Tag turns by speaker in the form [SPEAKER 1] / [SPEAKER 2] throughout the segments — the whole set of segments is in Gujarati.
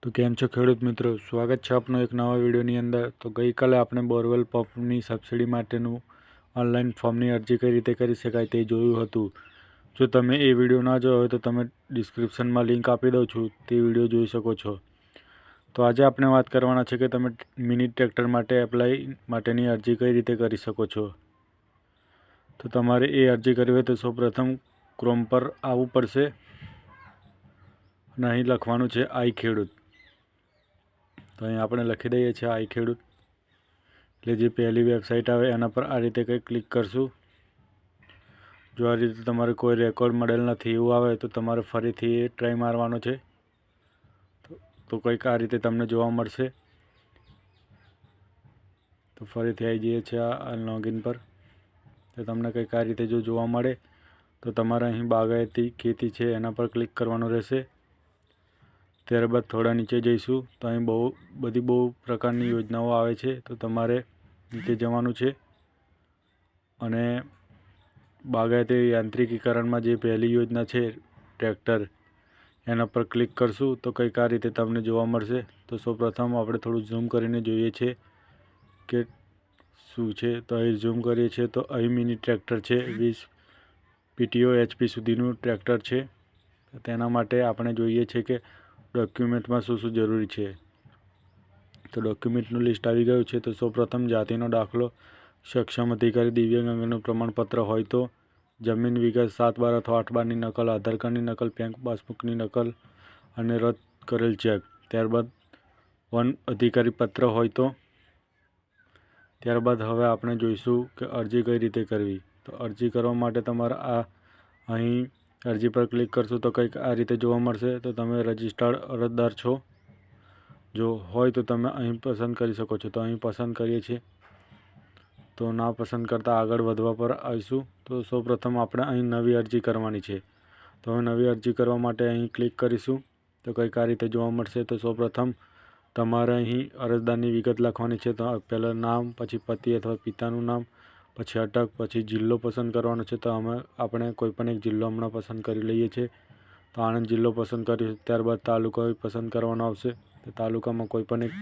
[SPEAKER 1] તો કેમ છો ખેડૂત મિત્રો, સ્વાગત છે આપનો એક નવા વિડીયોની અંદર। તો ગઈકાલે આપણે બોરવેલ પંપની સબસિડી માટેનું ઓનલાઈન ફોર્મની અરજી કઈ રીતે કરી શકાય તે જોયું હતું। જો તમે એ વિડીયો ના જોયો હોય તો તમે ડિસ્ક્રિપ્શનમાં લિંક આપી દઉં છું, તે વિડીયો જોઈ શકો છો। તો આજે આપણે વાત કરવાના છે કે તમે મિની ટ્રેક્ટર માટે એપ્લાય માટેની અરજી કઈ રીતે કરી શકો છો। તો તમારે એ અરજી કરવી હોય તો સૌપ્રથમ ક્રોમ પર આવવું પડશે અને અહીં લખવાનું છે આઈ ખેડૂત। તો અહીં આપણે લખી દઈએ છીએ આઈ ખેડૂત, એટલે જે પહેલી વેબસાઇટ આવે એના પર આ રીતે કંઈ ક્લિક કરશું। જો આ રીતે તમારે કોઈ રેકોર્ડ મળેલ નથી એવું આવે તો તમારે ફરીથી એ ટ્રાય મારવાનો છે। તો કંઈક આ રીતે તમને જોવા મળશે। તો ફરીથી આવી જઈએ છીએ આ લોગિન પર। તો તમને કંઈક આ રીતે જો જોવા મળે તો તમારે અહીં બાગાયતી ખેતી છે એના પર ક્લિક કરવાનું રહેશે। ત્યારબાદ થોડા નીચે જઈશું તો અહીં બહુ પ્રકારની યોજનાઓ આવે છે, તો તમારે નીચે જવાનું છે અને બાગાયતી યાંત્રિકીકરણમાં જે પહેલી યોજના છે ટ્રેક્ટર, એના પર ક્લિક કરશું તો કંઈક આ રીતે તમને જોવા મળશે। તો સૌપ્રથમ આપણે થોડું ઝૂમ કરીને જોઈએ છે કે શું છે। તો અહીં ઝૂમ કરીએ છીએ તો અહીં મિની ટ્રેક્ટર છે, 20 PTO HP સુધીનું ટ્રેક્ટર છે। તેના માટે આપણે જોઈએ છે કે ડોક્યુમેન્ટમાં શું શું જરૂરી છે। તો ડોક્યુમેન્ટનું લિસ્ટ આવી ગયું છે। તો સૌપ્રથમ જાતિનો દાખલો, સક્ષમ અધિકારી દિવ્યાંગ અંગેનું પ્રમાણપત્ર હોય તો, જમીન વિગત 7/12 અથવા 8/12ની નકલ, આધાર કાર્ડની નકલ, બેંક પાસબુકની નકલ અને રદ કરેલ ચેક। ત્યારબાદ વન અધિકારી પત્ર હોય તો। ત્યારબાદ હવે આપણે જોઈશું કે અરજી કઈ રીતે કરવી। તો અરજી કરવા માટે તમારે અહીં અરજી પર ક્લિક કરશું તો કંઈક આ રીતે જોવા મળશે। તો તમે રજિસ્ટર્ડ અરજદાર છો, જો હોય તો તમે અહીં પસંદ કરી શકો છો। તો અહીં પસંદ કરીએ છીએ, તો ના પસંદ કરતાં આગળ વધવા પર આવીશું। તો સૌપ્રથમ આપણે અહીં નવી અરજી કરવાની છે, તો હવે નવી અરજી કરવા માટે અહીં ક્લિક કરીશું તો કંઈક આ રીતે જોવા મળશે। તો સૌપ્રથમ તમારે અહીં અરજદારની વિગત લખવાની છે। તો પહેલાં નામ, પછી પતિ અથવા પિતાનું નામ, પછી અટક, પછી જિલ્લો પસંદ કરવાનો છે। તો આપણે કોઈ પણ એક જિલ્લો હમણાં પસંદ કરી લઈએ છીએ। તો આણંદ જિલ્લો પસંદ કરીશું। ત્યારબાદ તાલુકો પસંદ કરવાનો આવશે। તો તાલુકામાં કોઈ પણ એક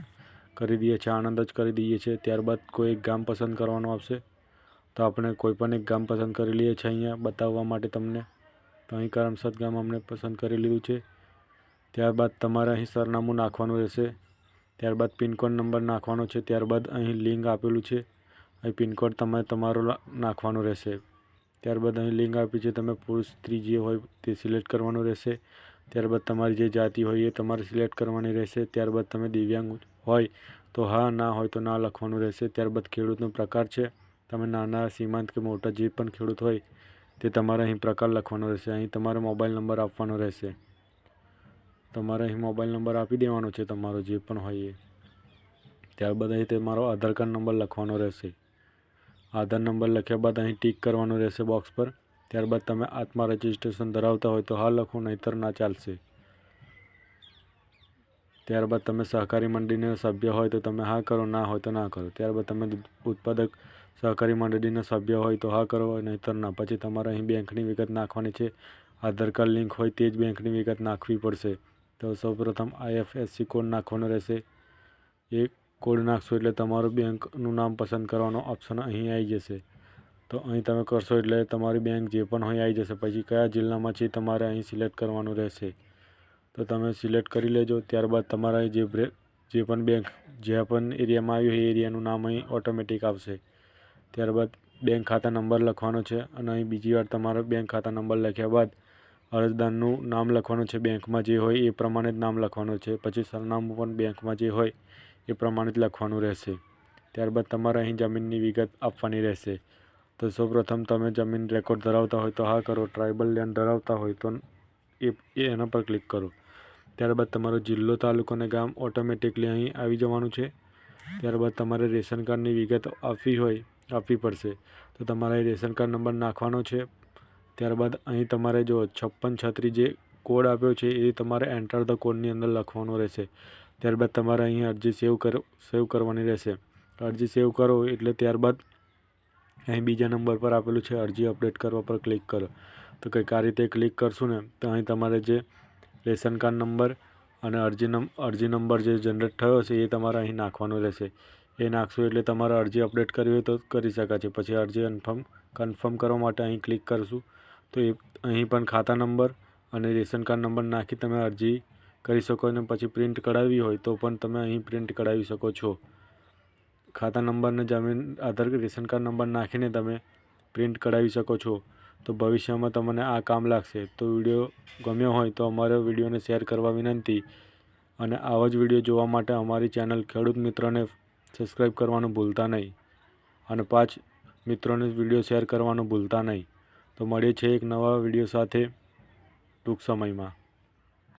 [SPEAKER 1] કરી દઈએ છીએ, આણંદ જ કરી દઈએ છીએ। ત્યારબાદ કોઈ એક ગામ પસંદ કરવાનું આવશે। તો આપણે કોઈ પણ એક ગામ પસંદ કરી લઈએ છીએ અહીંયા બતાવવા માટે તમને। તો અહીં કરમસદ ગામ અમને પસંદ કરી લીધું છે। ત્યારબાદ તમારે અહીં સરનામું નાખવાનું રહેશે। ત્યારબાદ પિનકોડ નંબર નાખવાનો છે। ત્યારબાદ અહીં લિંક આપેલું છે, અહીં પિનકોડ તમારો નાખવાનો રહેશે। ત્યારબાદ અહીં લિંક આપી છે, તમે પુરુષ સ્ત્રી જે હોય તે સિલેક્ટ કરવાનું રહેશે। ત્યારબાદ તમારી જે જાતિ હોય એ તમારે સિલેક્ટ કરવાની રહેશે। ત્યારબાદ તમે દિવ્યાંગ હોય તો હા, ના હોય તો ના લખવાનું રહેશે। ત્યારબાદ ખેડૂતનો પ્રકાર છે, તમે નાના, સીમાંત કે મોટા જે પણ ખેડૂત હોય તે તમારે અહીં પ્રકાર લખવાનો રહેશે। અહીં તમારે મોબાઈલ નંબર આપવાનો રહેશે। તમારે અહીં મોબાઈલ નંબર આપી દેવાનો છે તમારો જે પણ હોય એ। ત્યારબાદ અહીં તમારો આધાર કાર્ડ નંબર લખવાનો રહેશે। આધાર નંબર લખ્યા બાદ અહીં ટીક કરવાનું રહેશે બોક્સ પર। ત્યારબાદ તમે આત્મા રજિસ્ટ્રેશન ધરાવતા હોય તો હા લખો, નહીંતર ના ચાલશે। ત્યારબાદ તમે સહકારી મંડળીના સભ્ય હોય તો તમે હા કરો, ના હોય તો ના કરો। ત્યારબાદ તમે ઉત્પાદક સહકારી મંડળીના સભ્ય હોય તો હા કરો, નહીંતર ના। પછી તમારે અહીં બેંકની વિગત નાખવાની છે। આધાર કાર્ડ લિંક હોય તે જ બેંકની વિગત નાખવી પડશે। તો સૌપ્રથમ IFSC કોડ નાખવાનો રહેશે। એ કોડ નાખશો એટલે તમારું બેંકનું નામ પસંદ કરવાનો ઓપ્શન અહીં આવી જશે। તો અહીં તમે કરશો એટલે તમારી બેંક જે પણ હોય આવી જશે। પછી કયા જિલ્લામાં છે તમારે અહીં સિલેક્ટ કરવાનું રહેશે। તો તમે સિલેક્ટ કરી લેજો। ત્યારબાદ તમારા જે પણ બેંક જ્યાં પણ એરિયામાં આવ્યું હોય એ એરિયાનું નામ અહીં ઓટોમેટિક આવશે। ત્યારબાદ બેંક ખાતા નંબર લખવાનો છે અને અહીં બીજી વાર તમારો બેંક ખાતા નંબર લખ્યા બાદ અરજદારનું નામ લખવાનું છે। બેંકમાં જે હોય એ પ્રમાણે જ નામ લખવાનું છે। પછી સરનામું પણ બેંકમાં જે હોય એ પ્રમાણે જ લખવાનું રહેશે। ત્યારબાદ તમારે અહીં જમીનની વિગત આપવાની રહેશે। તો સૌપ્રથમ તમે જમીન રેકોર્ડ ધરાવતા હોય તો હા કરો, ટ્રાઇબલ લેન્ડ ધરાવતા હોય તો એના પર ક્લિક કરો। ત્યારબાદ તમારો જિલ્લો, તાલુકો અને ગામ ઓટોમેટિકલી અહીં આવી જવાનું છે। ત્યારબાદ તમારે રેશન કાર્ડની વિગત આપવી પડશે। તો તમારે રેશન કાર્ડ નંબર નાખવાનો છે। ત્યારબાદ અહીં તમારે જો 5636 જે કોડ આપ્યો છે એ તમારે એન્ટર ધ કોડની અંદર લખવાનો રહેશે। ત્યારબાદ તમારે અહીં અરજી સેવ કરવાની રહેશે। અરજી સેવ કરો એટલે ત્યારબાદ અહીં બીજા નંબર પર આપેલું છે અરજી અપડેટ કરવા પર ક્લિક કરો। તો કંઈક આ રીતે ક્લિક કરશું ને તો અહીં તમારે જે રેશન કાર્ડ નંબર અને અરજી નંબર જે જનરેટ થયો છે એ તમારે અહીં નાખવાનો રહેશે. એ નાખશો એટલે તમારે અરજી અપડેટ કરવી હોય તો કરી શકાશે. પછી અરજી કન્ફર્મ કરવા માટે અહીં ક્લિક કરશું તો એ અહીં પણ ખાતા નંબર અને રેશન કાર્ડ નંબર નાખી તમે અરજી કરી શકો. અને પછી પ્રિન્ટ કઢાવવી હોય તો પણ તમે અહીં પ્રિન્ટ કઢાવી શકો છો. ખાતા નંબરને જમીન આધાર રેશન કાર્ડ નંબર નાખીને તમે પ્રિન્ટ કઢાવી શકો છો. તો ભવિષ્યમાં તમને આ કામ લાગશે. તો વિડીયો ગમ્યો હોય તો અમારા વિડીયોને શેર કરવા વિનંતી. અને આવા જ વિડીયો જોવા માટે અમારી ચેનલ ખેડૂત મિત્રને સબસ્ક્રાઈબ કરવાનું ભૂલતા નહીં. અને 5 મિત્રોને વિડીયો શેર કરવાનું ભૂલતા નહીં. તો મળીએ છીએ એક નવા વિડીયો સાથે ટૂંક સમયમાં.